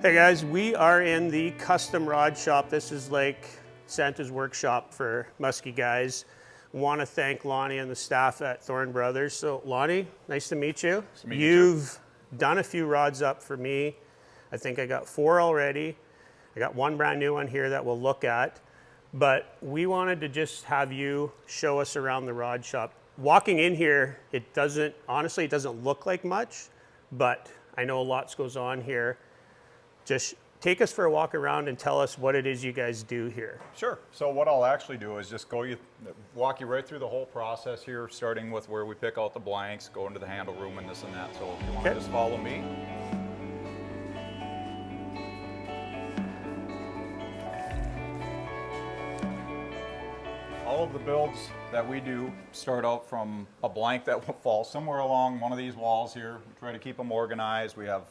Hey guys, we are in the custom rod shop. This is like Santa's workshop for musky guys. Want to thank Lonnie and the staff at Thorne Brothers. So Lonnie, nice to meet you. Nice to meet you. You've done a few rods up for me. I think I got 4 already. I got 1 brand new one here that we'll look at. But we wanted to just have you show us around the rod shop. Walking in here, honestly, it doesn't look like much, but I know lots goes on here. Just take us for a walk around and tell us what it is you guys do here. Sure. So what I'll actually do is just walk you right through the whole process here, starting with where we pick out the blanks, go into the handle room and this and that. So if you want to just follow me. All of the builds that we do start out from a blank that will fall somewhere along one of these walls here. We try to keep them organized. We have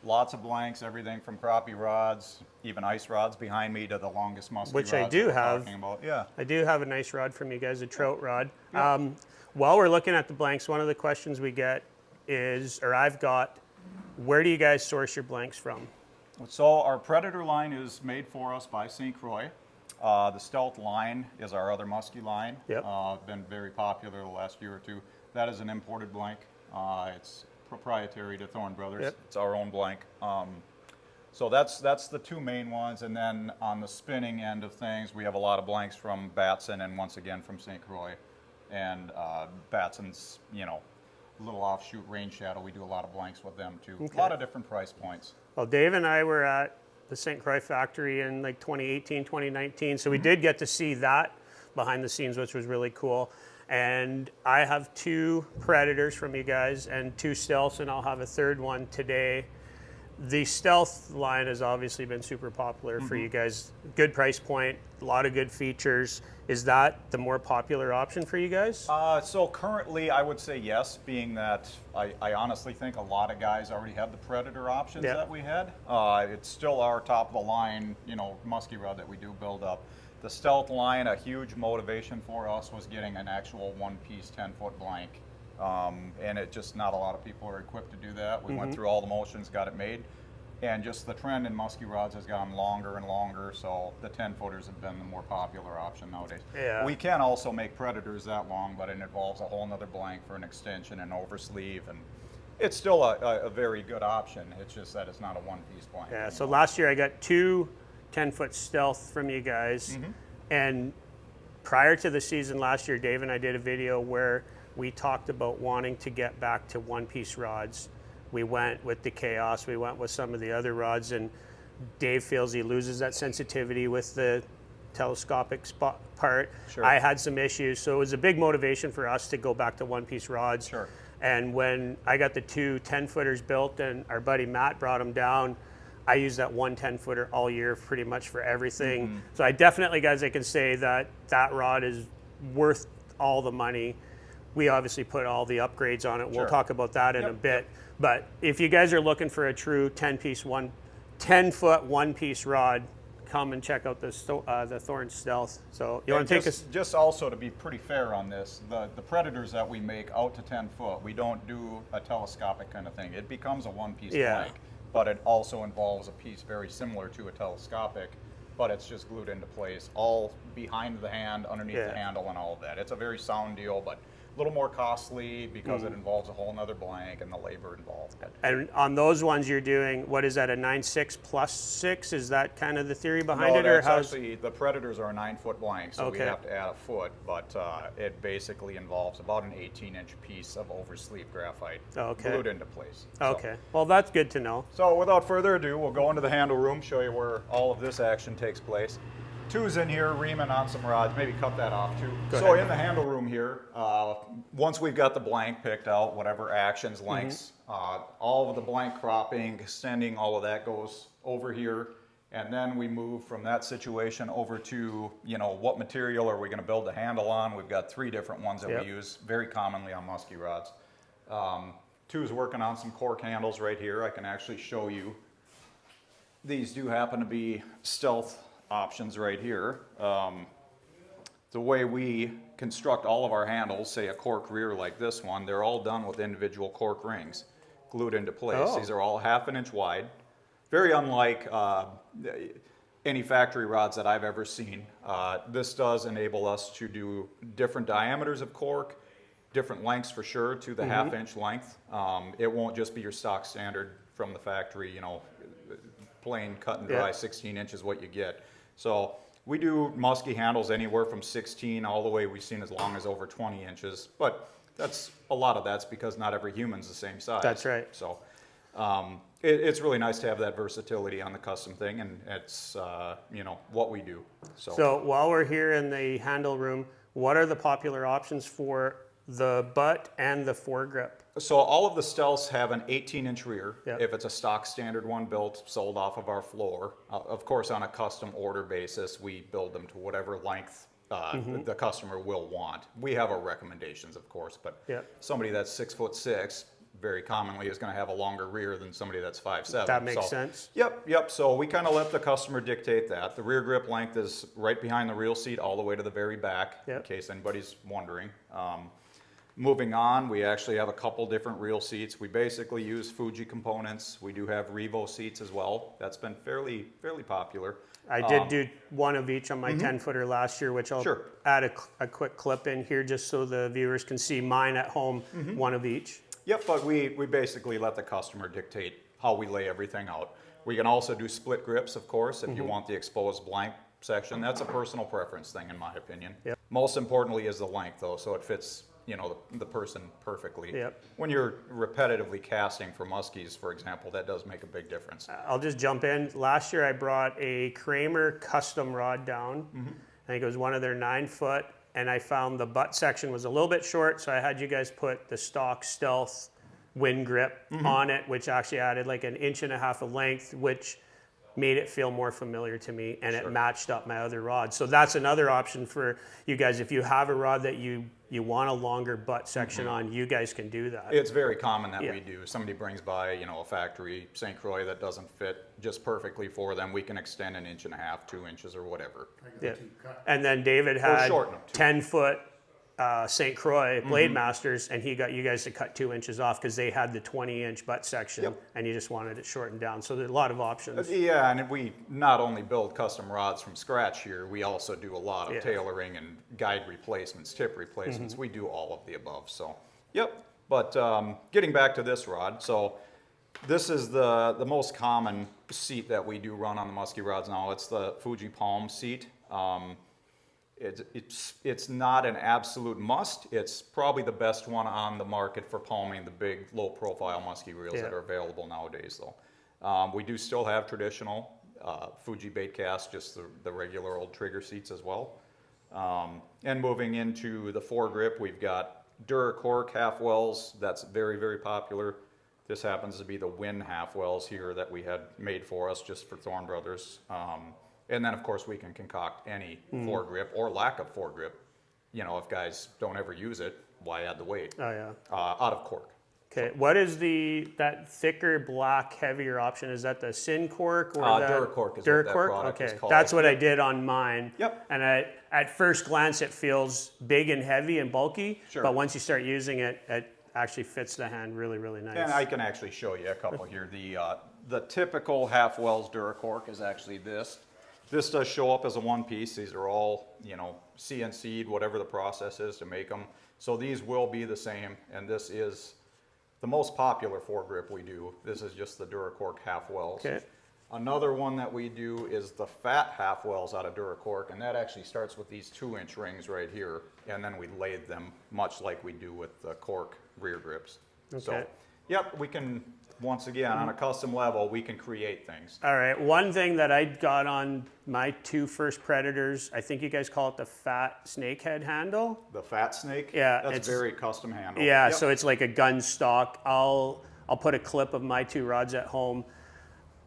lots of blanks, everything from crappie rods, even ice rods behind me to the longest musky rods. Which I do have. Yeah. I do have a nice rod from you guys, a trout rod. Yeah. While we're looking at the blanks, one of the questions we get is, or I've got, where do you guys source your blanks from? So our Predator line is made for us by St. Croix. The Stealth line is our other musky line. Yep. Been very popular the last year or two. That is an imported blank. It's proprietary to Thorne Brothers. Yep. It's our own blank. So that's the 2 main ones, and then on the spinning end of things, we have a lot of blanks from Batson and once again from St. Croix. And Batson's, a little offshoot Rain Shadow. We do a lot of blanks with them too. Okay. A lot of different price points. Well, Dave and I were at the St. Croix factory in like 2018, 2019, so we did get to see that behind the scenes, which was really cool. And I have 2 Predators from you guys and 2 Stealths, and I'll have a 3rd one today. The Stealth line has obviously been super popular for you guys. Good price point, a lot of good features. Is that the more popular option for you guys? So currently I would say yes, being that I honestly think a lot of guys already have the Predator options that we had. It's still our top of the line, musky rod that we do build up. The Stealth line, a huge motivation for us was getting an actual 1-piece 10-foot blank. And it just, not a lot of people are equipped to do that. We went through all the motions, got it made. And just the trend in musky rods has gotten longer and longer, so the 10-footers have been the more popular option nowadays. Yeah. We can also make Predators that long, but it involves a whole nother blank for an extension and oversleeve, and it's still a very good option. It's just that it's not a 1-piece blank. Yeah, so last year I got 2 10-foot Stealth from you guys, and prior to the season last year, Dave and I did a video where we talked about wanting to get back to 1-piece rods. We went with the Chaos, we went with some of the other rods, and Dave feels he loses that sensitivity with the telescopic spot part. Sure. I had some issues, so it was a big motivation for us to go back to 1-piece rods. Sure. And when I got the 2 10-footers built and our buddy Matt brought them down, I use that 1 10-footer all year pretty much for everything. So I definitely, guys, I can say that that rod is worth all the money. We obviously put all the upgrades on it. We'll talk about that in a bit. But if you guys are looking for a true 10-foot 1-piece rod, come and check out the Thorne Stealth. So you want to take us? Just also to be pretty fair on this, the Predators that we make out to 10 foot, we don't do a telescopic kind of thing. It becomes a 1-piece blank, but it also involves a piece very similar to a telescopic, but it's just glued into place, all behind the hand, underneath the handle and all of that. It's a very sound deal, but a little more costly because it involves a whole nother blank and the labor involved. And on those ones you're doing, what is that, a 9.6 plus 6? Is that kind of the theory behind it? Or actually, the Predators are a 9-foot blank, so we have to add a foot, but it basically involves about an 18-inch piece of oversleeve graphite glued into place. Okay, well that's good to know. So without further ado, we'll go into the handle room, show you where all of this action takes place. 2's in here, reaming on some rods, maybe cut that off too. So in the handle room here, once we've got the blank picked out, whatever actions, lengths, all of the blank cropping, extending, all of that goes over here. And then we move from that situation over to, what material are we going to build the handle on? We've got 3 different ones that we use very commonly on musky rods. 2's working on some cork handles right here. I can actually show you. These do happen to be Stealth options right here. The way we construct all of our handles, say a cork rear like this one, they're all done with individual cork rings glued into place. These are all 1/2 an inch wide. very unlike any factory rods that I've ever seen. This does enable us to do different diameters of cork, different lengths for sure to the half-inch length. It won't just be your stock standard from the factory, you know, plain cut and dry, 16 inches what you get. So we do musky handles anywhere from 16 all the way we've seen as long as over 20 inches. But that's a lot of that's because not every human's the same size. That's right. So it's really nice to have that versatility on the custom thing, and it's you know, what we do. So while we're here in the handle room, what are the popular options for the butt and the foregrip? So all of the stealths have an 18-inch rear. Yep. If it's a stock standard one built, sold off of our floor. Of course, on a custom order basis, we build them to whatever length the customer will want. We have our recommendations, of course, but somebody that's 6'6", very commonly is going to have a longer rear than somebody that's 5'7". That makes sense. Yep. So we kind of let the customer dictate that. The rear grip length is right behind the reel seat all the way to the very back, in case anybody's wondering. Moving on, we actually have a couple different reel seats. We basically use Fuji components. We do have Revo seats as well. That's been fairly popular. I did do one of each on my 10-footer last year, which I'll add a quick clip in here just so the viewers can see mine at home, one of each. Yep, but we basically let the customer dictate how we lay everything out. We can also do split grips, of course, if you want the exposed blank section. That's a personal preference thing, in my opinion. Yep. Most importantly is the length, though, so it fits, you know, the person perfectly. Yep. When you're repetitively casting for muskies, for example, that does make a big difference. I'll just jump in. Last year I brought a Kramer custom rod down. I think it was one of their 9-foot, and I found the butt section was a little bit short, so I had you guys put the stock Stealth wind grip on it, which actually added like 1.5 inches of length, which made it feel more familiar to me, and it matched up my other rod. So that's another option for you guys. If you have a rod that you want a longer butt section on, you guys can do that. It's very common that we do. Somebody brings by, you know, a factory St. Croix that doesn't fit just perfectly for them. We can extend 1.5 inches, 2 inches, or whatever. And then David had shorten them too. 10-foot St. Croix Blade Masters, and he got you guys to cut 2 inches off because they had the 20-inch butt section, and you just wanted it shortened down. So there's a lot of options. Yeah, and we not only build custom rods from scratch here, we also do a lot of tailoring and guide replacements, tip replacements. We do all of the above. So, But getting back to this rod, so this is the most common seat that we do run on the musky rods now. It's the Fuji Palm seat. It's not an absolute must. It's probably the best one on the market for palming the big low-profile musky reels that are available nowadays, though. We do still have traditional Fuji bait cast, just the regular old trigger seats as well. And moving into the foregrip, we've got Duracork half wells. That's very, very popular. This happens to be the Win half wells here that we had made for us just for Thorne Brothers. And then, of course, we can concoct any foregrip or lack of foregrip. You know, if guys don't ever use it, why add the weight? Oh, yeah. Out of cork. Okay, what is that thicker, black, heavier option? Is that the Sin cork or Duracork is what that product is called. That's what I did on mine. Yep. And at first glance, it feels big and heavy and bulky, but once you start using it, it actually fits the hand really, really nice. And I can actually show you a couple here. The typical half wells Duracork is actually this. This does show up as a one piece. These are all, you know, CNC'd, whatever the process is to make them. So these will be the same, and this is the most popular foregrip we do. This is just the Duracork half wells. Okay. Another one that we do is the fat half wells out of Duracork, and that actually starts with these 2-inch rings right here, and then we lathe them much like we do with the cork rear grips. Okay. So, yep, we can, once again, on a custom level, we can create things. All right, one thing that I got on my 2 first Predators, I think you guys call it the fat snakehead handle. The fat snake? Yeah. That's very custom handle. Yeah, so it's like a gun stock. I'll put a clip of my 2 rods at home.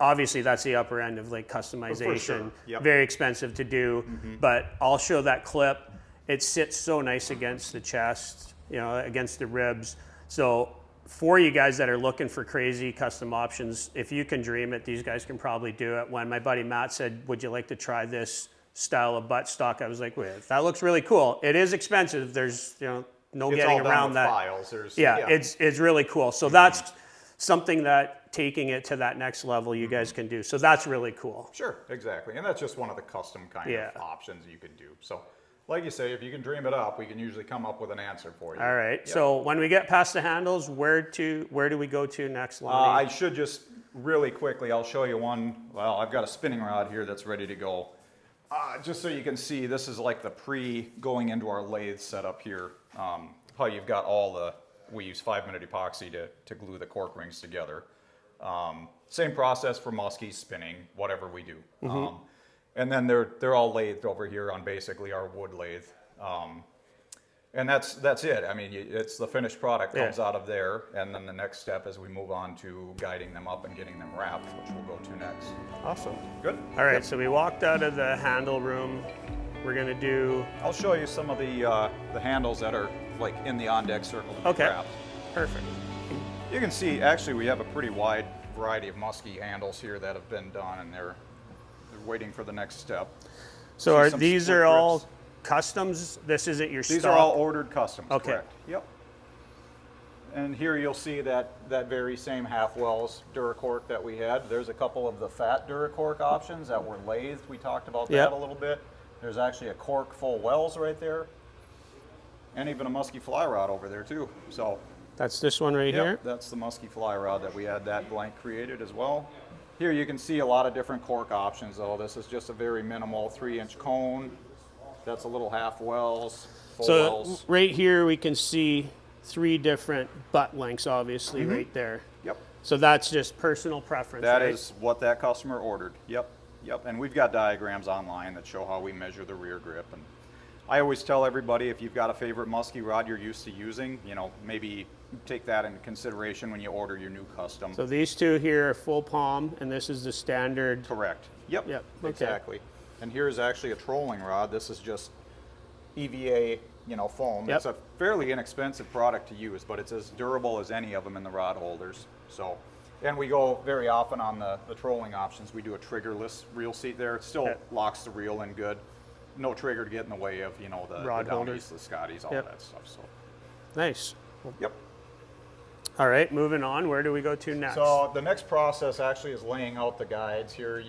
Obviously, that's the upper end of like customization. For sure. Yep. Very expensive to do, but I'll show that clip. It sits so nice against the chest, you know, against the ribs. So for you guys that are looking for crazy custom options, if you can dream it, these guys can probably do it. When my buddy Matt said, would you like to try this style of butt stock? I was like, wait, that looks really cool. It is expensive. There's, you know, no getting around that. Files. It's really cool. So that's something that taking it to that next level you guys can do. So that's really cool. Sure, exactly. And that's just one of the custom kind of options you could do. So like you say, if you can dream it up, we can usually come up with an answer for you. All right. Yep. So when we get past the handles, where do we go to next, Lonnie? I should just really quickly, I'll show you one. Well, I've got a spinning rod here that's ready to go. Just so you can see, this is like the going into our lathe setup here. How you've got we use 5-minute epoxy to glue the cork rings together. Same process for musky, spinning, whatever we do. And then they're all lathed over here on basically our wood lathe. And that's it. I mean, it's the finished product comes out of there, and then the next step is we move on to guiding them up and getting them wrapped, which we'll go to next. Awesome. Good. All right, so we walked out of the handle room. We're gonna do... I'll show you some of the handles that are like in the on-deck circle to be wrapped. Perfect. You can see, actually, we have a pretty wide variety of musky handles here that have been done, and they're waiting for the next step. So these are all customs? This isn't your stock? These are all ordered customs, okay. Correct. Yep. And here you'll see that very same half wells Duracork that we had. There's a couple of the fat Duracork options that were lathed. We talked about that a little bit. There's actually a cork full wells right there, and even a musky fly rod over there too. So that's this one right here? That's the musky fly rod that we had that blank created as well. Here you can see a lot of different cork options though. This is just a very minimal 3-inch cone. That's a little half wells, full wells. Right here we can see 3 different butt lengths obviously right there. Yep. So that's just personal preference, That is what that customer ordered. Yep. And we've got diagrams online that show how we measure the rear grip. And I always tell everybody, if you've got a favorite musky rod you're used to using, maybe take that into consideration when you order your new custom. So these two here are full palm, and this is the standard. Correct. Yep. Okay. Exactly. And here's actually a trolling rod. This is just EVA, foam. It's a fairly inexpensive product to use, but it's as durable as any of them in the rod holders. So, and we go very often on the trolling options. We do a triggerless reel seat there. It still locks the reel in good. No trigger to get in the way of, the rod holders, the Scotties, all that stuff. So nice. Yep. All right, moving on. Where do we go to next? So the next process actually is laying out the guides here.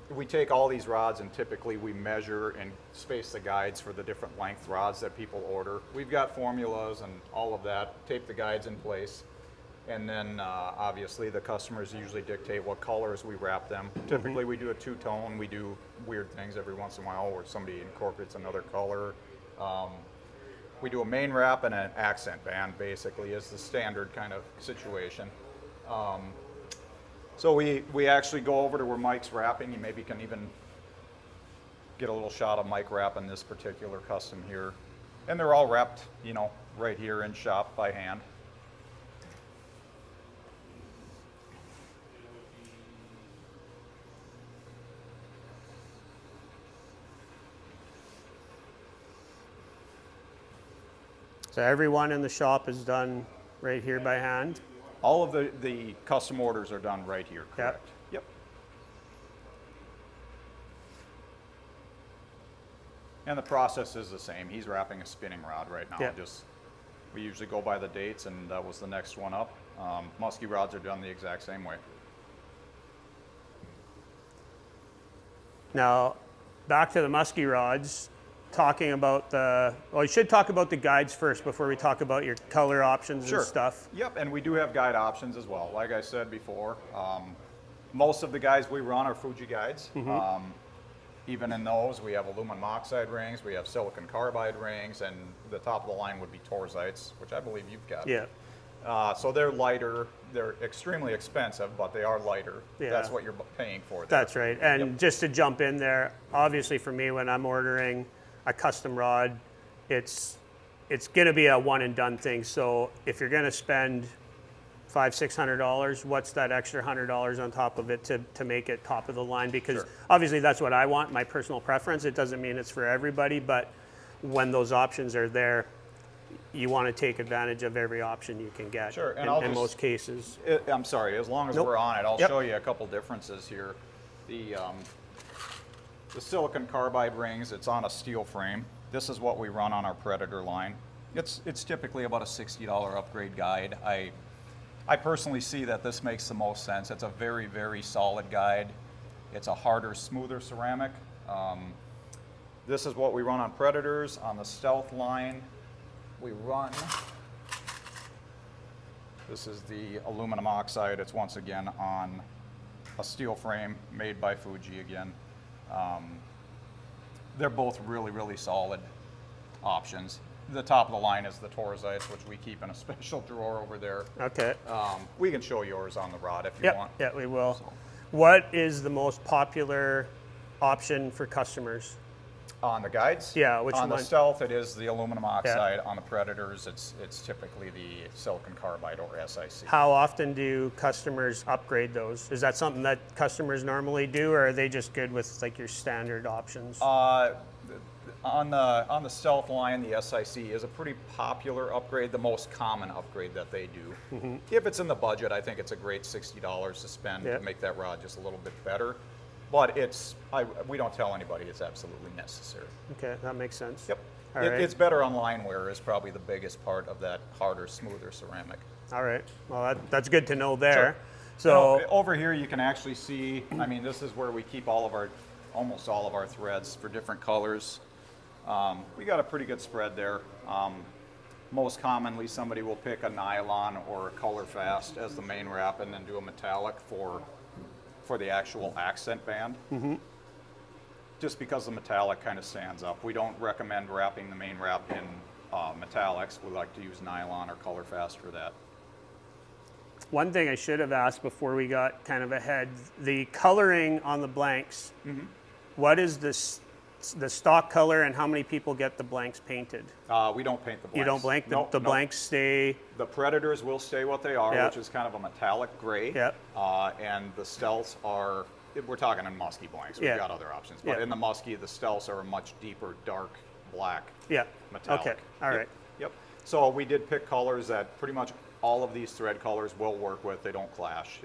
We take all these rods and typically we measure and space the guides for the different length rods that people order. We've got formulas and all of that, tape the guides in place. And then obviously the customers usually dictate what colors we wrap them. Typically we do a 2-tone. We do weird things every once in a while where somebody incorporates another color. We do a main wrap and an accent band, basically, is the standard kind of situation. So we actually go over to where Mike's wrapping. You maybe can even get a little shot of Mike wrapping this particular custom here. And they're all wrapped, right here in shop by hand. So everyone in the shop is done right here by hand? All of the custom orders are done right here, correct? Yep. And the process is the same. He's wrapping a spinning rod right now. We usually go by the dates, and that was the next one up. Musky rods are done the exact same way. Now, back to the musky rods. Talking about we should talk about the guides first before we talk about your color options and stuff. Yep, and we do have guide options as well. Like I said before, most of the guides we run are Fuji guides. Even in those, we have aluminum oxide rings, we have silicon carbide rings, and the top of the line would be torsites, which I believe you've got. Yeah. So they're lighter. They're extremely expensive, but they are lighter. Yeah. That's what you're paying for there. That's right. And just to jump in there, obviously for me, when I'm ordering a custom rod, it's going to be a one and done thing. So if you're going to spend $500-600, what's that extra $100 on top of it to make it top of the line? Because obviously that's what I want, my personal preference. It doesn't mean it's for everybody, but when those options are there, you want to take advantage of every option you can get. Sure, and in most cases. I'm sorry, as long as we're on it, I'll show you a couple differences here. The silicon carbide rings, it's on a steel frame. This is what we run on our Predator line. It's typically about a $60 upgrade guide. I I personally see that this makes the most sense. It's a very, very solid guide. It's a harder, smoother ceramic. This is what we run on Predators. On the Stealth line, we run, this is the aluminum oxide. It's once again on a steel frame made by Fuji again. They're both really, really solid options. The top of the line is the Torzites, which we keep in a special drawer over there. Okay. We can show yours on the rod if you want. Yeah, we will. So. What is the most popular option for customers? On the guides? Yeah, which on one? The Stealth, it is the aluminum oxide. Yeah. On the Predators, it's typically the silicon carbide or SiC. How often do customers upgrade those? Is that something that customers normally do, or are they just good with like your standard options? On the Stealth line, the SiC is a pretty popular upgrade, the most common upgrade that they do. Mm-hmm. If it's in the budget, I think it's a great $60 to spend to make that rod just a little bit better. But we don't tell anybody it's absolutely necessary. Okay, that makes sense. Yep. All right. It's better on line wear is probably the biggest part of that harder, smoother ceramic. All right. Well, that's good to know there. Sure. So over here you can actually see, I mean, this is where we keep almost all of our threads for different colors. We got a pretty good spread there. Most commonly, somebody will pick a nylon or a color fast as the main wrap and then do a metallic for the actual accent band. Mm-hmm. Just because the metallic kind of stands up. We don't recommend wrapping the main wrap in metallics. We like to use nylon or color fast for that. One thing I should have asked before we got kind of ahead, the coloring on the blanks, mm-hmm. What is the stock color and how many people get the blanks painted? We don't paint the blanks. You don't blank? The blanks stay? The Predators will stay what they are, which is kind of a metallic gray. Yep. And the Stealths are, we're talking in musky blanks. We've got other options. But in the musky, the Stealths are a much deeper, dark black metallic. Okay, all right. Yep. So we did pick colors that pretty much all of these thread colors will work with. They don't clash.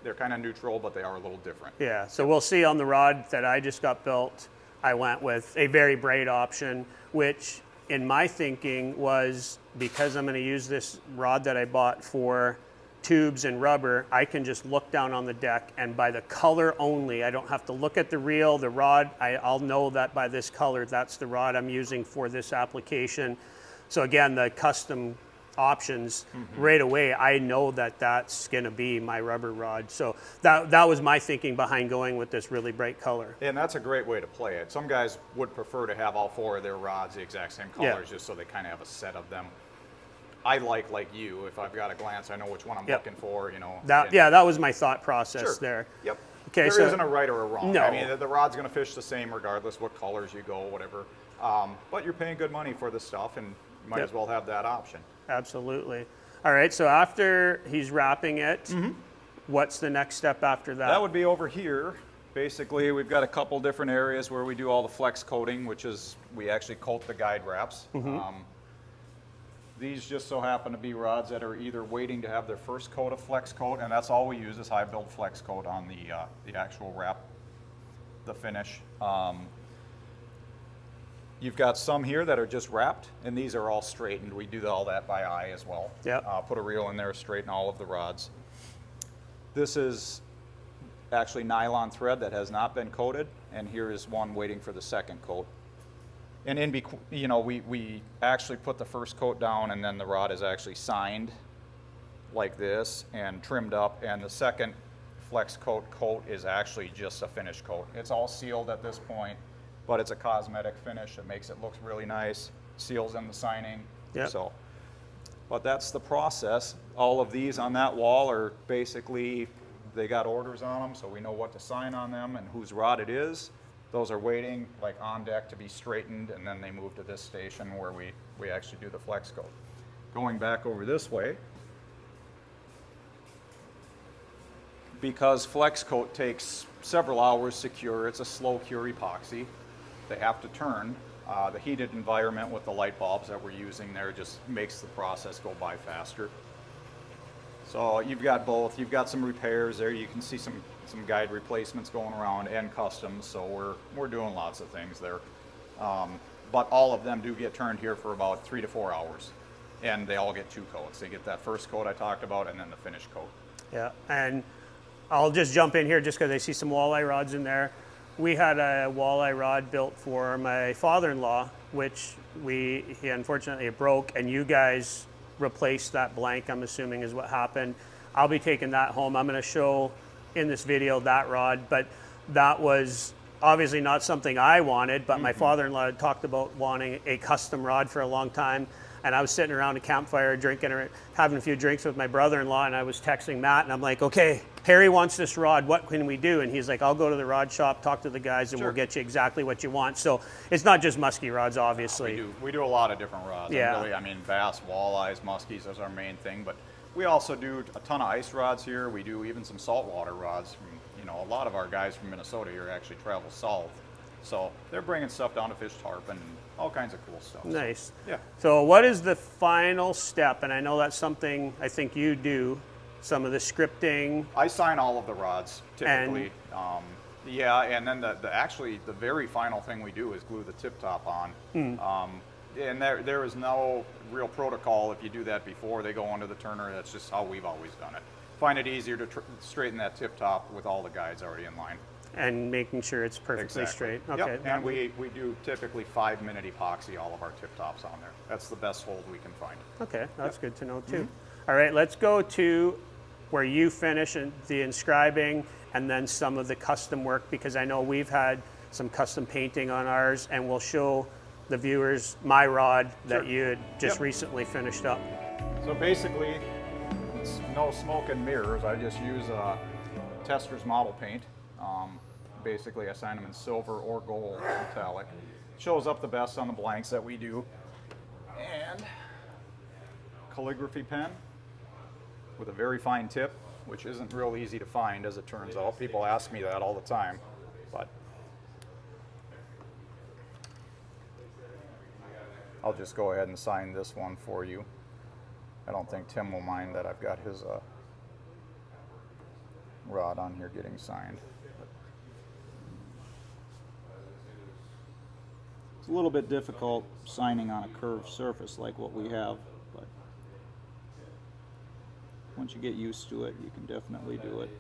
They're kind of neutral, but they are a little different. Yeah, so we'll see on the rod that I just got built, I went with a very bright option, which in my thinking was because I'm going to use this rod that I bought for tubes and rubber, I can just look down on the deck and by the color only, I don't have to look at the reel, the rod, I'll know that by this color, that's the rod I'm using for this application. So again, the custom options, mm-hmm. right away, I know that that's going to be my rubber rod. So that was my thinking behind going with this really bright color. And that's a great way to play it. Some guys would prefer to have all four of their rods the exact same colors just so they kind of have a set of them. I like you, if I've got a glance, I know which one I'm looking for, That was my thought process there. Yep. Okay, there isn't a right or a wrong. No. I mean, the rod's going to fish the same regardless what colors you go, whatever. But you're paying good money for the stuff, and you might as well have that option. Absolutely. All right, so after he's wrapping it, mm-hmm. what's the next step after that? That would be over here. Basically, we've got a couple different areas where we do all the flex coating, which is we actually coat the guide wraps. Mm-hmm. These just so happen to be rods that are either waiting to have their first coat of flex coat, and that's all we use is high build flex coat on the actual wrap, the finish. You've got some here that are just wrapped, and these are all straightened. We do all that by eye as well. Yep. Put a reel in there, straighten all of the rods. This is actually nylon thread that has not been coated, and here is one waiting for the second coat. And in between, we actually put the first coat down, and then the rod is actually signed like this and trimmed up, and the second flex coat is actually just a finish coat. It's all sealed at this point, but it's a cosmetic finish. It makes it look really nice, seals in the signing. Yep. But that's the process. All of these on that wall are basically, they got orders on them, so we know what to sign on them and whose rod it is. Those are waiting like on deck to be straightened, and then they move to this station where we actually do the flex coat. Going back over this way, because flex coat takes several hours to cure, it's a slow cure epoxy. They have to turn. The heated environment with the light bulbs that we're using there just makes the process go by faster. So you've got both. You've got some repairs there. You can see some guide replacements going around and customs. So we're doing lots of things there. But all of them do get turned here for about 3 to 4 hours. and they all get 2 coats. They get that first coat I talked about, and then the finish coat. Yeah, and I'll just jump in here just because I see some walleye rods in there. We had a walleye rod built for my father-in-law, which he unfortunately it broke, and you guys replaced that blank, I'm assuming is what happened. I'll be taking that home. I'm going to show in this video that rod, but that was obviously not something I wanted, but my father-in-law had talked about wanting a custom rod for a long time. And I was sitting around a campfire drinking or having a few drinks with my brother-in-law, and I was texting Matt, and I'm like, okay, Harry wants this rod, what can we do? And he's like, I'll go to the rod shop, talk to the guys, and we'll get you exactly what you want. So it's not just musky rods, obviously. We do a lot of different rods. Yeah. And really, I mean, bass, walleyes, muskies is our main thing, but we also do a ton of ice rods here. We do even some saltwater rods from, a lot of our guys from Minnesota here actually travel south. So they're bringing stuff down to fish tarpon and all kinds of cool stuff. Nice. So, yeah. So what is the final step? And I know that's something I think you do, some of the scripting. I sign all of the rods typically. Yeah, and then the very final thing we do is glue the tip top on. And there is no real protocol if you do that before they go under the turner. That's just how we've always done it. Find it easier to straighten that tip top with all the guides already in line. And making sure it's perfectly straight. Okay. Yep. And we do typically 5-minute epoxy all of our tip tops on there. That's the best hold we can find. Okay, that's good to know too. All right, let's go to where you finish the inscribing and then some of the custom work, because I know we've had some custom painting on ours, and we'll show the viewers my rod that you had just recently finished up. So basically, it's no smoke and mirrors. I just use Tester's model paint. Basically, I sign them in silver or gold metallic. Shows up the best on the blanks that we do. And calligraphy pen with a very fine tip, which isn't real easy to find, as it turns out. People ask me that all the time, but I'll just go ahead and sign this one for you. I don't think Tim will mind that I've got his rod on here getting signed. It's a little bit difficult signing on a curved surface like what we have, but once you get used to it, you can definitely do it.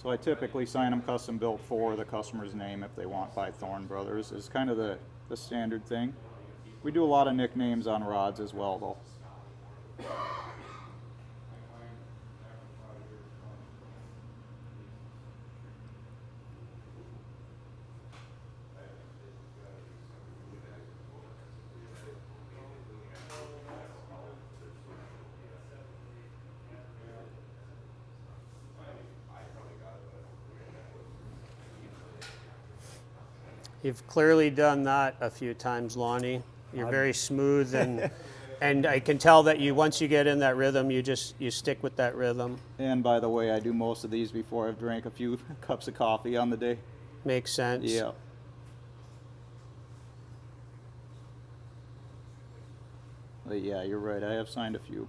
So I typically sign them custom built for the customer's name if they want by Thorne Brothers. Is kind of the standard thing. We do a lot of nicknames on rods as well though. You've clearly done that a few times, Lonnie. You're very smooth, and I can tell that once you get in that rhythm, you stick with that rhythm. And by the way, I do most of these before I've drank a few cups of coffee on the day. Makes sense. Yeah. But yeah, you're right. I have signed a few.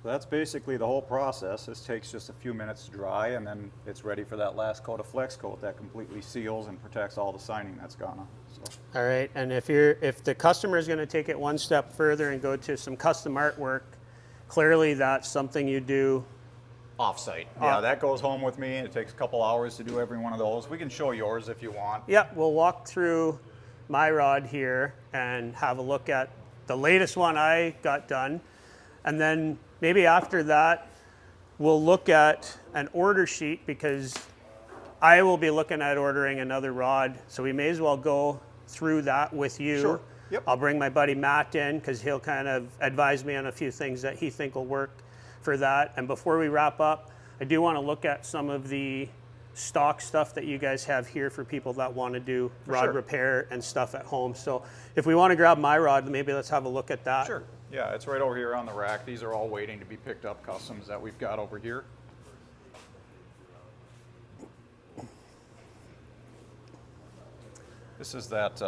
So that's basically the whole process. This takes just a few minutes to dry, and then it's ready for that last coat of flex coat that completely seals and protects all the signing that's gone on. So. All right, and if the customer is going to take it one step further and go to some custom artwork, clearly that's something you do Off-site. Yeah, that goes home with me. It takes a couple hours to do every one of those. We can show yours if you want. Yeah, we'll walk through my rod here and have a look at the latest one I got done. And then maybe after that, we'll look at an order sheet, because I will be looking at ordering another rod. So we may as well go through that with you. Sure. Yep. I'll bring my buddy Matt in because he'll kind of advise me on a few things that he think will work for that. And before we wrap up, I do want to look at some of the stock stuff that you guys have here for people that want to do rod sure. repair and stuff at home. So if we want to grab my rod, maybe let's have a look at that. Sure. Yeah, it's right over here on the rack. These are all waiting to be picked up customs that we've got over here. This is that,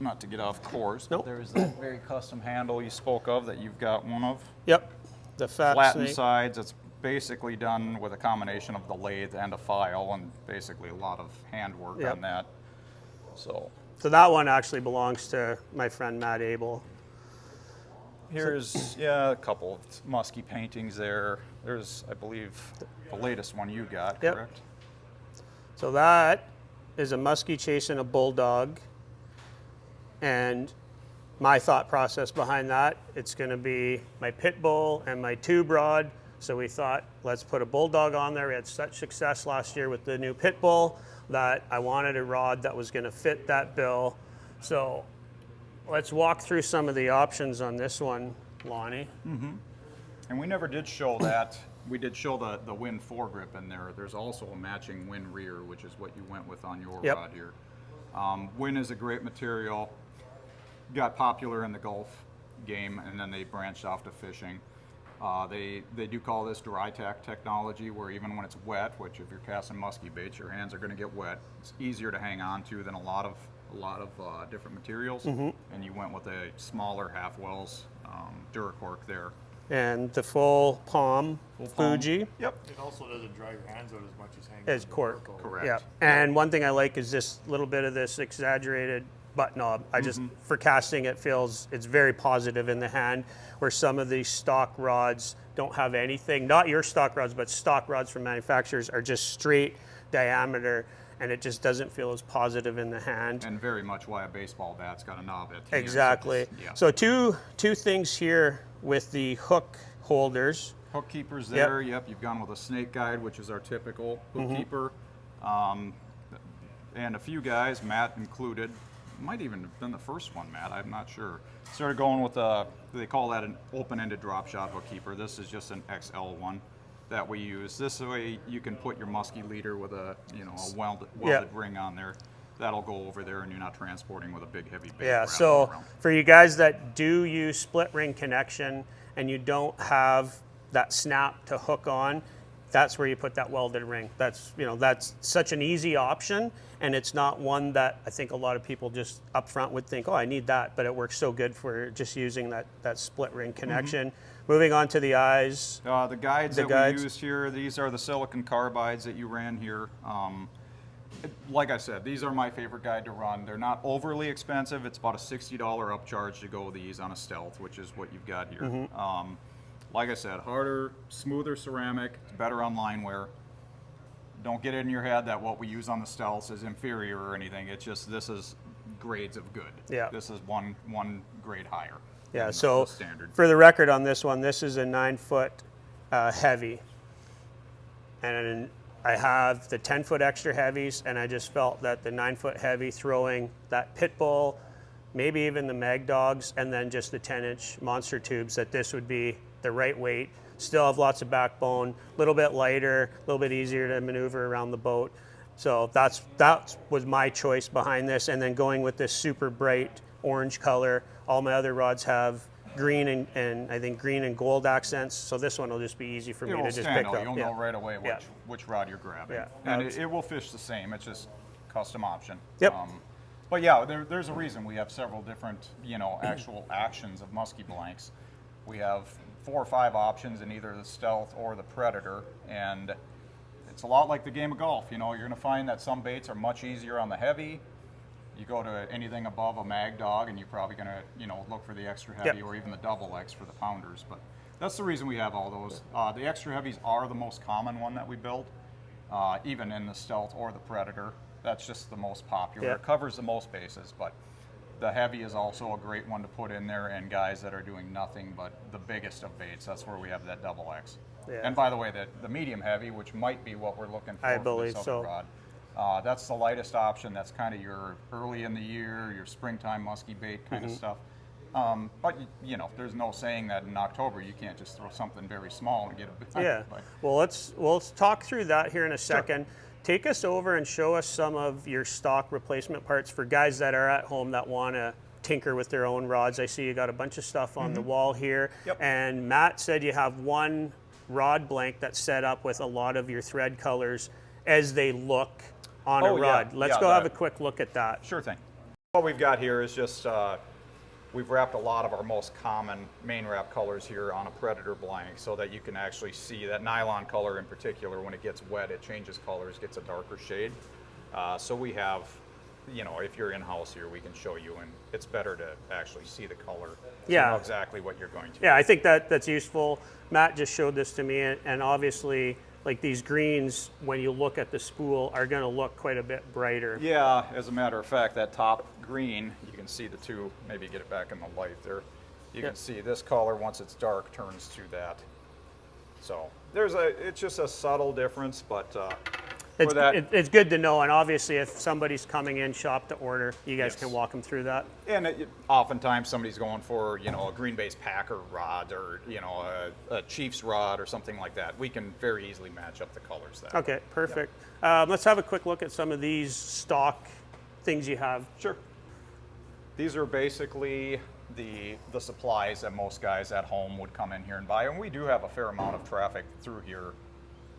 not to get off course, Nope. but there's that very custom handle you spoke of that you've got one of. Yep. The fat Flattened snake. sides. It's basically done with a combination of the lathe and a file, and basically a lot of handwork Yep. on that. So So that one actually belongs to my friend Matt Abel. here's, yeah, a couple of musky paintings there. There's, I believe, the latest one you got, Yep. correct? So that is a muskie chasing a bulldog. And my thought process behind that, it's going to be my pit bull and my tube rod. So we thought, let's put a bulldog on there. We had such success last year with the new pit bull that I wanted a rod that was going to fit that bill. So let's walk through some of the options on this one, Lonnie. And we never did show that. We did show the Win foregrip in there. There's also a matching Win rear, which is what you went with on your Yep. rod here. Win is a great material. Got popular in the Gulf game, and then they branched off to fishing. They do call this dry tack technology, where even when it's wet, which if you're casting musky baits, your hands are going to get wet. It's easier to hang on to than a lot of different materials. And you went with a smaller half wells Duracork there. And the full palm Fuji Yep. It also doesn't dry your hands out as much as hanging. is on the cork. vertical. Correct. Yeah. And one thing I like is this little bit of this exaggerated butt knob. I just, for casting, it's very positive in the hand, where some of these stock rods don't have anything. Not your stock rods, but stock rods from manufacturers are just straight diameter, and it just doesn't feel as positive in the hand. And very much why a baseball bat's got a knob at the end. Exactly. Yeah. So two things here with the hook holders. Hook keepers there. Yep. You've gone with a snake guide, which is our typical hook keeper. And a few guys, Matt included, might even have been the first one, Matt, I'm not sure. Started going with they call that an open-ended drop shot hook keeper. This is just an XL one that we use. This way you can put your musky leader with a welded ring on there. That'll go over there, and you're not transporting with a big heavy bait. Yeah, wrapping so around. for you guys that do use split ring connection and you don't have that snap to hook on, that's where you put that welded ring. That's such an easy option, and it's not one that I think a lot of people just up front would think, oh, I need that, but it works so good for just using that split ring connection. Moving on to the eyes. The guides that we used here, these are the silicon carbides that you ran here. Like I said, these are my favorite guide to run. They're not overly expensive. It's about a $60 upcharge to go these on a Stealth, which is what you've got here. Like I said, harder, smoother ceramic, it's better on line wear. Don't get it in your head that what we use on the Stealths is inferior or anything. It's just, this is grades of good. Yeah. This is one grade higher. Yeah, than so the standard. for the record on this one, this is a 9-foot heavy. And I have the 10-foot extra heavies, and I just felt that the 9-foot heavy throwing that pit bull, maybe even the mag dogs, and then just the 10-inch monster tubes, that this would be the right weight. Still have lots of backbone, a little bit lighter, a little bit easier to maneuver around the boat. So that was my choice behind this, and then going with this super bright orange color. All my other rods have green and I think green and gold accents, so this one will just be easy for me to just pick up. You'll know right away which rod you're grabbing. Yeah. And it will fish the same. It's just custom option. Yep. But yeah, there's a reason we have several different, actual actions of musky blanks. We have 4 or 5 options in either the Stealth or the Predator, and it's a lot like the game of golf. You're going to find that some baits are much easier on the heavy. You go to anything above a mag dog, and you're probably going to, look for the extra heavy or even the double X for the pounders. But that's the reason we have all those. The extra heavies are the most common one that we build, even in the Stealth or the Predator. That's just the most popular. Yeah. It covers the most bases, but the heavy is also a great one to put in there, and guys that are doing nothing but the biggest of baits, that's where we have that double X. Yeah. And by the way, the medium heavy, which might be what we're looking for I for believe this so. other rod, That's the lightest option. That's kind of your early in the year, your springtime musky bait kind of stuff. But you know, there's no saying that in October you can't just throw something very small and get a bite. Yeah. Well, let's talk through that here in a second. Take us over and show us some of your stock replacement parts for guys that are at home that want to tinker with their own rods. I see you got a bunch of stuff on the wall here. Yep. And Matt said you have one rod blank that's set up with a lot of your thread colors as they look on a rod. Let's go have a quick look at that. Sure thing. What we've got here is just, we've wrapped a lot of our most common main wrap colors here on a Predator blank so that you can actually see that nylon color in particular. When it gets wet, it changes colors, gets a darker shade. So we have, you know, if you're in-house here, we can show you, and it's better to actually see the color. So you know exactly what you're going to. Yeah, I think that's useful. Matt just showed this to me, and obviously, like these greens, when you look at the spool, are going to look quite a bit brighter. Yeah, as a matter of fact, that top green, you can see the two, maybe get it back in the light there. You can see this color, once it's dark, turns to that. So it's just a subtle difference, but it's good to know, and obviously if somebody's coming in shop to order, you guys can walk them through that. And oftentimes somebody's going for, you know, a green base Packer rod or, you know, a Chiefs rod or something like that. We can very easily match up the colors there. Okay, perfect. Let's have a quick look at some of these stock things you have. Sure. These are basically the supplies that most guys at home would come in here and buy, and we do have a fair amount of traffic through here.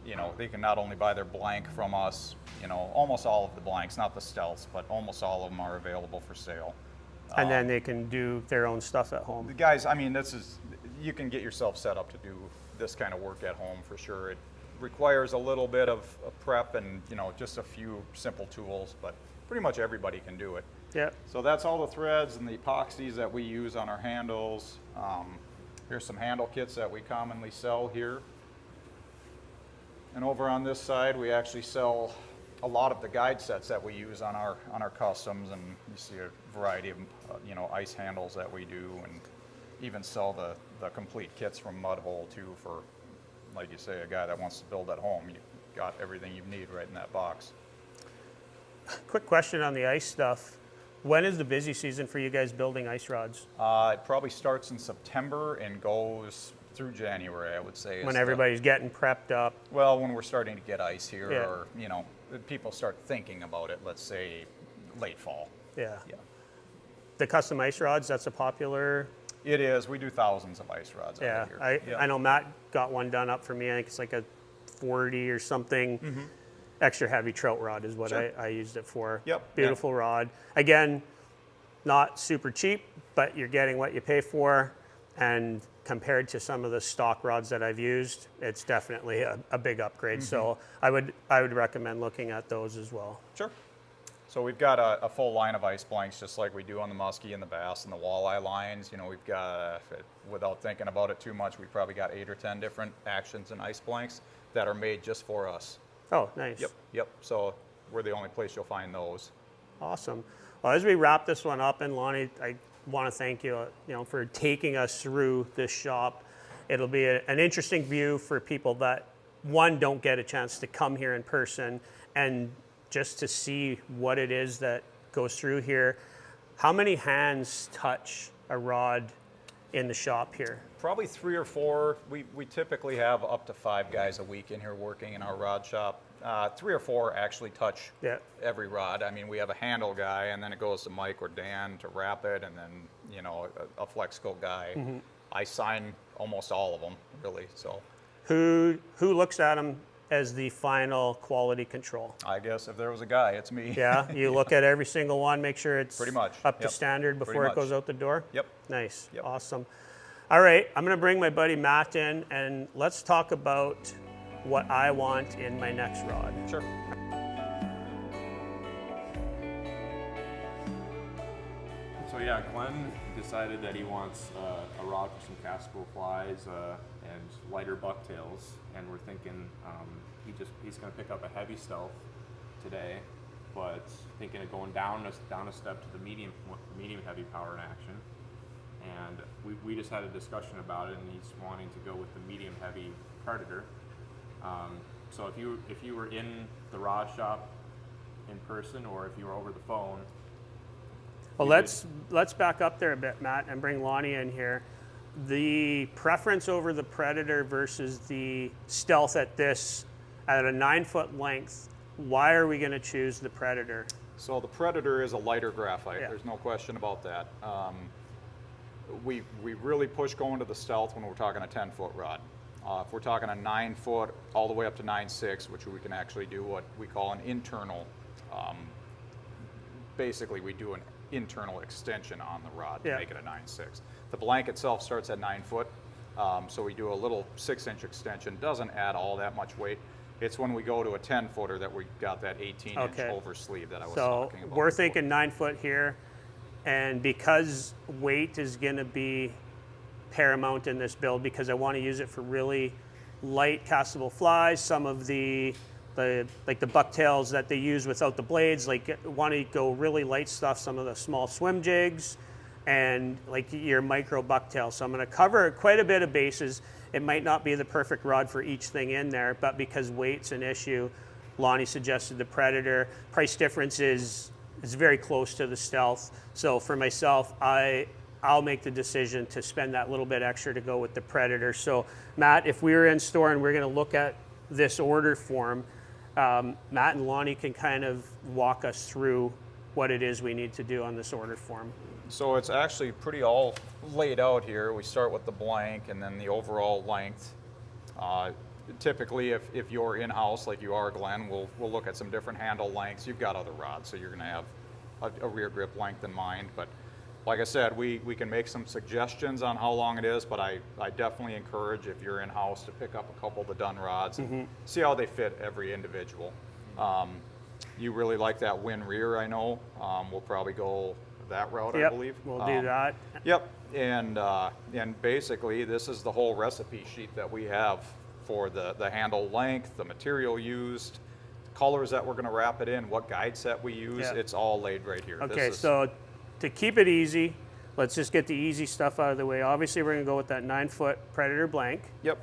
You know, they can not only buy their blank from us, you know, almost all of the blanks, not the stealths, but almost all of them are available for sale. And then they can do their own stuff at home. The guys, I mean, you can get yourself set up to do this kind of work at home for sure. It requires a little bit of prep and, you know, just a few simple tools, but pretty much everybody can do it. Yeah. So that's all the threads and the epoxies that we use on our handles. Here's some handle kits that we commonly sell here. And over on this side, we actually sell a lot of the guide sets that we use on our customs, and you see a variety of you know, ice handles that we do, and even sell the complete kits from Mudhole too for, like you say, a guy that wants to build at home. You've got everything you need right in that box. Quick question on the ice stuff. When is the busy season for you guys building ice rods? It probably starts in September and goes through January, I would say. When everybody's getting prepped up. Well, when we're starting to get ice here, or, you know, people start thinking about it, let's say late fall. Yeah. The custom ice rods, that's a popular... It is. We do thousands of ice rods out here. I know Matt got one done up for me. I think it's like a 40 or something. Extra heavy trout rod is what I used it for. Beautiful rod. Again, not super cheap, but you're getting what you pay for. And compared to some of the stock rods that I've used, it's definitely a big upgrade. So I would recommend looking at those as well. Sure. So we've got a full line of ice blanks, just like we do on the muskie and the bass and the walleye lines. You know, we've got, without thinking about it too much, we've probably got 8 or 10 different actions and ice blanks that are made just for us. Oh, nice. Yep. So we're the only place you'll find those. Awesome. Well, as we wrap this one up, and Lonnie, I want to thank you, for taking us through this shop. It'll be an interesting view for people that, one, don't get a chance to come here in person, and just to see what it is that goes through here. How many hands touch a rod in the shop here? Probably 3 or 4. We typically have up to 5 guys a week in here working in our rod shop. 3 or 4 actually touch every rod. I mean, we have a handle guy, and then it goes to Mike or Dan to wrap it, and then, you know, a flex coat guy. I sign almost all of them, really. So who looks at them as the final quality control? I guess if there was a guy, it's me. Yeah, you look at every single one, make sure it's pretty much up to standard before it goes out the door? Yep. Nice. Yep. Awesome. All right, I'm going to bring my buddy Matt in, and let's talk about what I want in my next rod. Sure. So yeah, Glenn decided that he wants a rod for some cascable flies and lighter bucktails, and we're thinking he's going to pick up a heavy stealth today, but thinking of going down a step to the medium heavy power in action. And we just had a discussion about it, and he's wanting to go with the medium heavy Predator. So if you were in the rod shop in person, or if you were over the phone. Well, let's back up there a bit, Matt, and bring Lonnie in here. The preference over the Predator versus the Stealth at a 9-foot length, why are we going to choose the Predator? So the Predator is a lighter graphite. Yeah. There's no question about that. We really push going to the Stealth when we're talking a 10-foot rod. If we're talking a 9-foot all the way up to 9.6, which we can actually do what we call an internal, basically we do an internal extension on the rod to make it a 9.6. The blank itself starts at 9 foot, so we do a little 6-inch extension. Doesn't add all that much weight. It's when we go to a 10-footer that we got that 18-inch oversleeve that I was talking about. So we're thinking 9 foot here, and because weight is going to be paramount in this build, because I want to use it for really light castable flies, some of the bucktails that they use without the blades, like want to go really light stuff, some of the small swim jigs, and like your micro bucktail. So I'm going to cover quite a bit of bases. It might not be the perfect rod for each thing in there, but because weight's an issue, Lonnie suggested the Predator. Price difference is very close to the Stealth. So for myself, I'll make the decision to spend that little bit extra to go with the Predator. So Matt, if we were in store and we're going to look at this order form, Matt and Lonnie can kind of walk us through what it is we need to do on this order form. So it's actually pretty all laid out here. We start with the blank and then the overall length. Typically, if you're in-house like you are, Glenn, we'll look at some different handle lengths. You've got other rods, so you're going to have a rear grip length in mind. But like I said, we can make some suggestions on how long it is, but I definitely encourage, if you're in-house, to pick up a couple of the done rods and see how they fit every individual. You really like that Win rear, I know. We'll probably go that route, I believe. We'll do that. Yep, and basically this is the whole recipe sheet that we have for the handle length, the material used, colors that we're going to wrap it in, what guide set we use. It's all laid right here. Okay, so to keep it easy, let's just get the easy stuff out of the way. Obviously, we're going to go with that 9-foot Predator blank. Yep.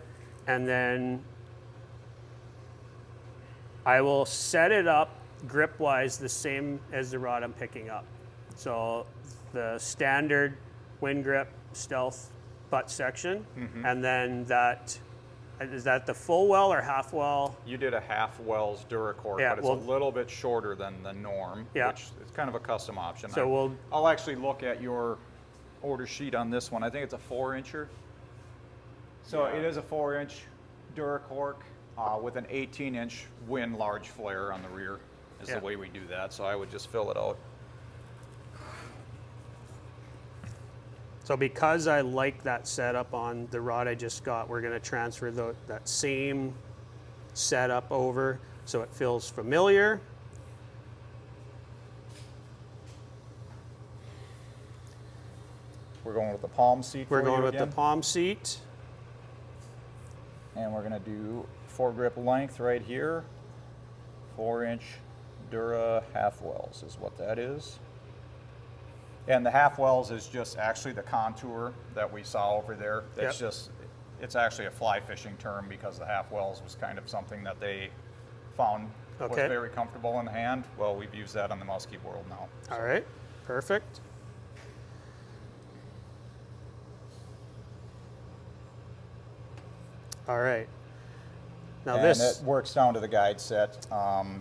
And then I will set it up grip-wise the same as the rod I'm picking up. So the standard Win grip Stealth butt section, and then is that the full well or half well? You did a half Wells Duracord, but it's a little bit shorter than the norm, which is kind of a custom option. So I'll actually look at your order sheet on this one. I think it's a 4-incher. So it is a 4-inch Duracord with an 18-inch Win large flare on the rear is the way we do that. So I would just fill it out. So because I like that setup on the rod I just got, we're going to transfer that same setup over so it feels familiar. We're going with the palm seat. We're going with the palm seat. And we're going to do foregrip length right here. 4-inch Dura half wells is what that is. And the half wells is just actually the contour that we saw over there. It's it's actually a fly fishing term because the half wells was kind of something that they found was very comfortable in the hand. Well, we've used that in the musky world now. So. All right, perfect. All right. Now and it works down to the guide set.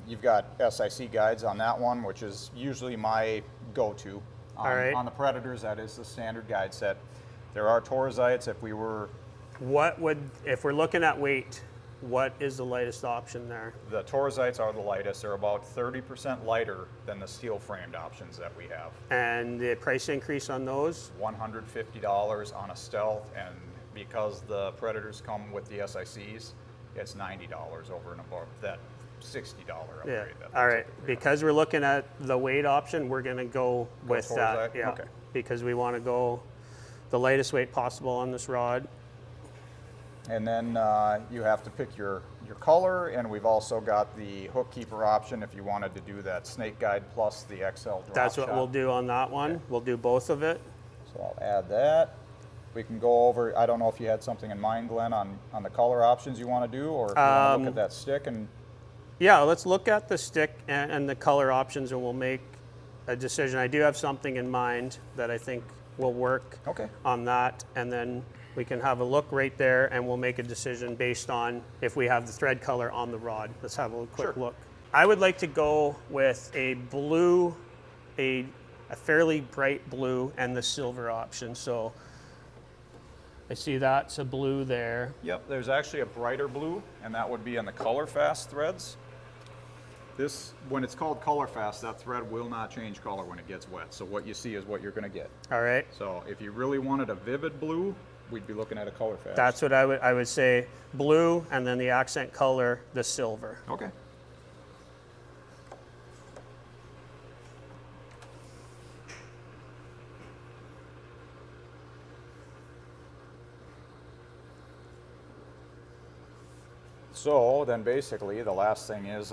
You've got SIC guides on that one, which is usually my go-to. On the Predators, that is the standard guide set. There are Torzites if we were... if we're looking at weight, what is the lightest option there? The Torzites are the lightest. They're about 30% lighter than the steel framed options that we have. And the price increase on those? $150 on a Stealth, and because the Predators come with the SICs, it's $90 over and above that $60 upgrade. All right. Because we're looking at the weight option, we're going to go with that. Yeah. Okay. Because we want to go the lightest weight possible on this rod. And then you have to pick your color, and we've also got the hook keeper option if you wanted to do that snake guide plus the XL drop That's what shot. we'll do on that one. Okay. We'll do both of it. So I'll add that. We can go over, I don't know if you had something in mind, Glenn, on the color options you want to do, or if you want to look at that stick and... Yeah, let's look at the stick and the color options, and we'll make a decision. I do have something in mind that I think will work Okay. on that, and then we can have a look right there, and we'll make a decision based on if we have the thread color on the rod. Let's have a quick look. I would like to go with a blue, a fairly bright blue, and the silver option. So I see that's a blue there. Yep, there's actually a brighter blue, and that would be in the color fast threads. This, when it's called color fast, that thread will not change color when it gets wet. So what you see is what you're going to get. All right. So if you really wanted a vivid blue, we'd be looking at a color fast. That's what I would say, blue, and then the accent color, the silver. Okay. So then basically the last thing is,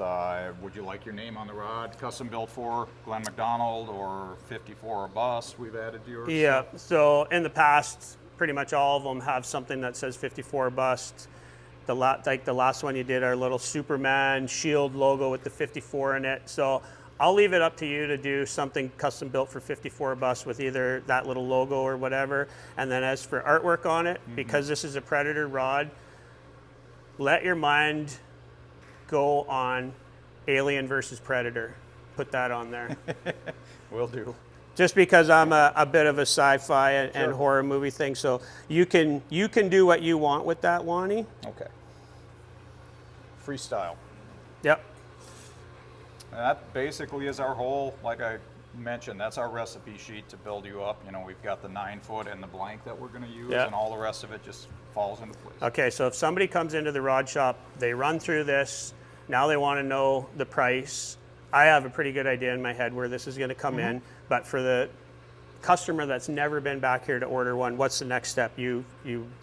would you like your name on the rod? Custom built for Glenn McDonald or 54 or bust? We've added to yours. Yeah, so in the past, pretty much all of them have something that says 54 bust. Like the last one you did, our little Superman shield logo with the 54 in it. So I'll leave it up to you to do something custom built for 54 bust with either that little logo or whatever. And then as for artwork on it, because this is a Predator rod, let your mind go on Alien versus Predator. Put that on there. Will do. Just because I'm a bit of a sci-fi and horror movie thing, so you can do what you want with that, Lonnie. Okay. Freestyle. Yep. And that basically is our whole, like I mentioned, that's our recipe sheet to build you up. You know, we've got the 9-foot and the blank that we're going to use, and all the rest of it just falls into place. Okay, so if somebody comes into the rod shop, they run through this, now they want to know the price. I have a pretty good idea in my head where this is going to come in, but for the customer that's never been back here to order one, what's the next step? You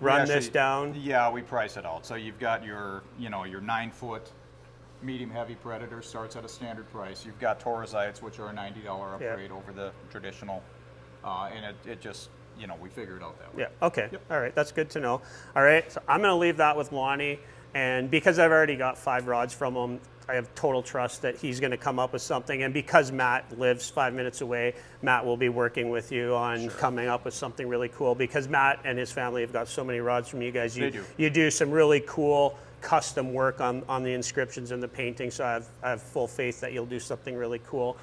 run this down? Yeah, we price it out. So you've got your, you know, your 9-foot medium heavy Predator starts at a standard price. You've got Torozites, which are a $90 upgrade over the traditional, and it just, you know, we figure it out that way. Yeah, okay, all right, that's good to know. All right, so I'm gonna leave that with Lonnie, and because I've already got 5 rods from him, I have total trust that he's gonna come up with something, and because Matt lives 5 minutes away, Matt will be working with you on coming up with something really cool, because Matt and his family have got so many rods from you guys. You do some really cool custom work on the inscriptions and the painting, so I have full faith that you'll do something really cool.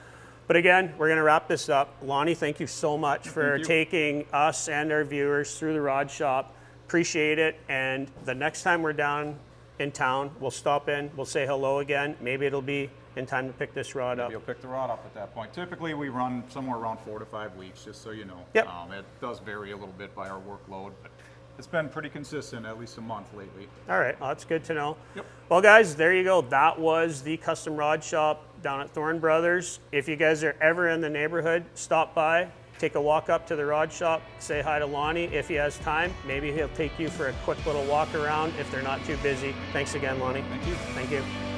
But again, we're going to wrap this up. Lonnie, thank you so much for taking us and our viewers through the rod shop. Appreciate it. And the next time we're down in town, we'll stop in, we'll say hello again. Maybe it'll be in time to pick this rod up. You'll pick the rod up at that point. Typically, we run somewhere around 4 to 5 weeks, just so you know. Yep. It does vary a little bit by our workload, but it's been pretty consistent, at least a month lately. All right, well, that's good to know. Yep. Well, guys, there you go. That was the custom rod shop down at Thorne Brothers. If you guys are ever in the neighborhood, stop by, take a walk up to the rod shop, say hi to Lonnie. If he has time, maybe he'll take you for a quick little walk around if they're not too busy. Thanks again, Lonnie. Thank you. Thank you.